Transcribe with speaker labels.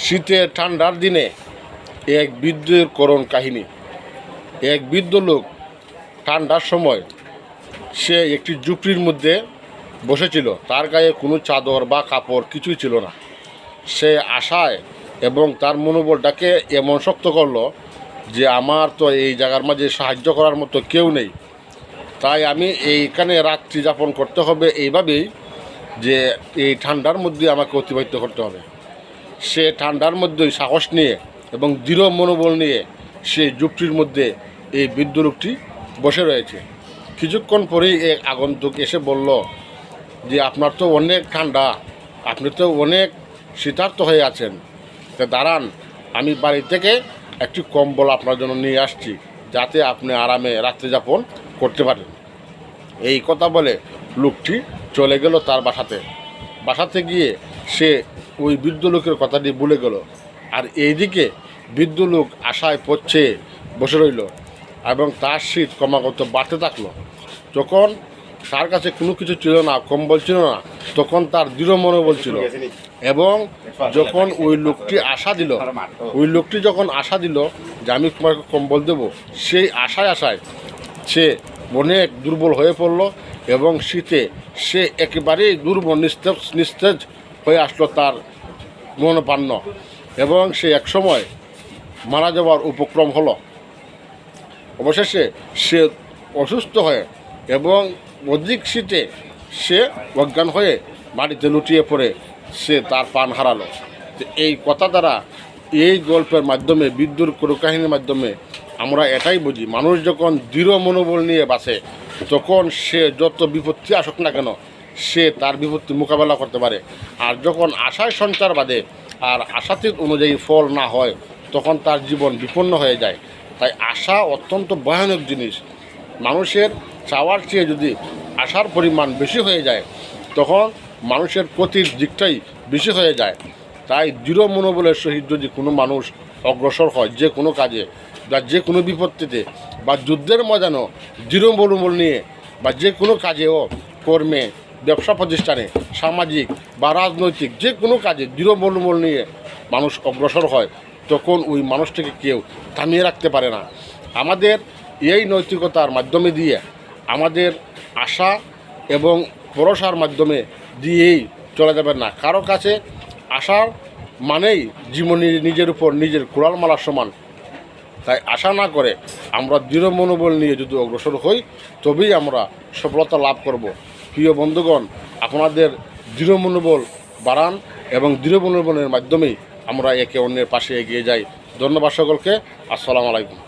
Speaker 1: শীতের ঠান্ডার দিনে এক বৃদ্ধের করুণ কাহিনী। এক বৃদ্ধ লোক ঠান্ডার সময় সে একটি ঝুপড়ির মধ্যে বসেছিল। তার গায়ে কোনো চাদর বা কাপড় কিছুই ছিল না। সে আশায় এবং তার মনোবলটাকে এমন শক্ত করলো যে আমার তো এই জায়গার মাঝে সাহায্য করার মতো কেউ নেই, তাই আমি এইখানে রাত্রি যাপন করতে হবে এইভাবেই, যে এই ঠান্ডার মধ্যে আমাকে অতিবাহিত করতে হবে। সে ঠান্ডার মধ্যেই সাহস নিয়ে এবং দৃঢ় মনোবল নিয়ে সে ঝুপড়ির মধ্যে এই বৃদ্ধ লোকটি বসে রয়েছে। কিছুক্ষণ পরেই এক আগন্তুক এসে বলল যে আপনার তো অনেক ঠান্ডা, আপনি তো অনেক শীতার্ত হয়ে আছেন, তো দাঁড়ান, আমি বাড়ি থেকে একটি কম্বল আপনার জন্য নিয়ে আসছি, যাতে আপনি আরামে রাত্রি যাপন করতে পারেন। এই কথা বলে লোকটি চলে গেল তার বাসাতে গিয়ে সে ওই বৃদ্ধ লোকের কথাটি ভুলে গেল। আর এইদিকে বৃদ্ধ লোক আশায় পড়ছে বসে রইল এবং তার শীত ক্রমাগত বাড়তে থাকলো। যখন তার কাছে কোনো কিছু ছিল না, কম্বল ছিল না, তখন তার দৃঢ় মনোবল ছিল। এবং যখন ওই লোকটি যখন আশা দিল যে আমি তোমাকে কম্বল দেবো, সেই আশায় সে অনেক দুর্বল হয়ে পড়ল এবং শীতে সে একেবারেই দুর্বল নিস্তেজ হয়ে আসলো তার মনোপান্য, এবং সে একসময় মারা যাওয়ার উপক্রম হলো। অবশেষে সে অসুস্থ হয়ে এবং অধিক শীতে সে অজ্ঞান হয়ে মাটিতে লুটিয়ে পড়ে সে তার প্রাণ হারালো। এই কথা দ্বারা, এই গল্পের মাধ্যমে, বৃদ্ধর কাহিনীর মাধ্যমে আমরা এটাই বুঝি, মানুষ যখন দৃঢ় মনোবল নিয়ে বাঁচে, তখন সে যত বিপত্তি আসুক না কেন সে তার বিপত্তি মোকাবেলা করতে পারে। আর যখন আশায় সঞ্চার বাঁধে আর আশাতীত অনুযায়ী ফল না হয়, তখন তার জীবন বিপন্ন হয়ে যায়। তাই আশা অত্যন্ত ভয়ানক জিনিস। মানুষের চাওয়ার চেয়ে যদি আশার পরিমাণ বেশি হয়ে যায়, তখন মানুষের ক্ষতির দিকটাই বেশি হয়ে যায়। তাই দৃঢ় মনোবলের সহিত যদি কোনো মানুষ অগ্রসর হয় যে কোনো কাজে বা যে কোনো বিপত্তিতে বা যুদ্ধের ময়দানও দৃঢ় মনোবল নিয়ে বা যে কোনো কাজেও, কর্মে, ব্যবসা প্রতিষ্ঠানে, সামাজিক বা রাজনৈতিক যে কোনো কাজে দৃঢ় মনোবল নিয়ে মানুষ অগ্রসর হয়, তখন ওই মানুষটাকে কেউ থামিয়ে রাখতে পারে না। আমাদের এই নৈতিকতার মাধ্যমে দিয়ে, আমাদের আশা এবং ভরসার মাধ্যমে দিয়েই চলে যাবেন না। কারো কাছে আশা মানেই জীবনে নিজের উপর নিজের কুড়াল মালার সমান। তাই আশা না করে আমরা দৃঢ় মনোবল নিয়ে যদি অগ্রসর হই, তবেই আমরা সফলতা লাভ করব। প্রিয় বন্ধুগণ, আপনাদের দৃঢ় মনোবল বাড়ান এবং দৃঢ় মনোবলের মাধ্যমেই আমরা একে অন্যের পাশে এগিয়ে যাই। ধন্যবাদ সকলকে। আসসালামু আলাইকুম।